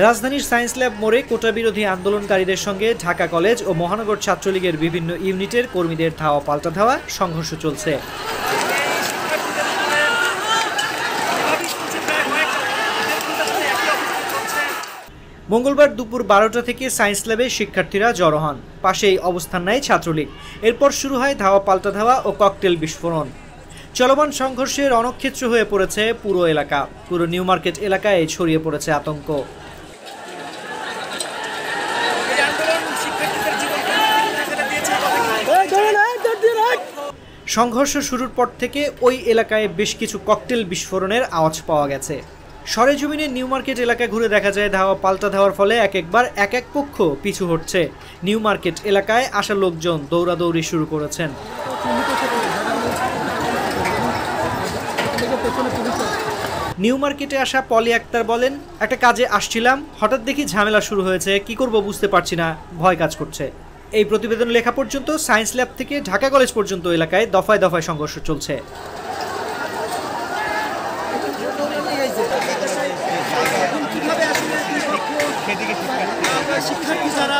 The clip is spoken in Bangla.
রাজধানীর সায়েন্স ল্যাব মোড়ে কোটা বিরোধী আন্দোলনকারীদের সঙ্গে ঢাকা কলেজ ও মহানগর ছাত্রলীগের বিভিন্ন ইউনিটের কর্মীদের ধাওয়া পাল্টা ধাওয়া সংঘর্ষ চলছে। মঙ্গলবার দুপুর 12টা থেকে সায়েন্স ল্যাবে শিক্ষার্থীরা জড়ো হন। পাশেই অবস্থান নেয় ছাত্রলীগ। এরপর শুরু হয় ধাওয়া পাল্টা ধাওয়া ও ককটেল বিস্ফোরণ। চলমান সংঘর্ষে রণক্ষেত্র হয়ে পড়েছে পুরো এলাকা। পুরো নিউ মার্কেট এলাকায় ছড়িয়ে পড়েছে আতঙ্ক। সংঘর্ষ শুরুর পর থেকে ওই এলাকায় বেশ কিছু ককটেল বিস্ফোরণের আওয়াজ পাওয়া গেছে। সরেজমিনে নিউ মার্কেট এলাকা ঘুরে দেখা যায় ধাওয়া পাল্টা ধাওয়ার ফলে একবার এক পক্ষ পিছু হটছে। নিউ মার্কেট এলাকায় আসা লোকজন দৌড়াদৌড়ি শুরু করেছেন। নিউ মার্কেটে আসা পলি আক্তার বলেন, একটা কাজে আসছিলাম, হঠাৎ দেখি ঝামেলা শুরু হয়েছে, কি করব বুঝতে পারছি না, ভয় কাজ করছে। এই প্রতিবেদন লেখা পর্যন্ত সায়েন্স ল্যাব থেকে ঢাকা কলেজ পর্যন্ত এলাকায় দফায় দফায় সংঘর্ষ চলছে। শিক্ষার্থী যারা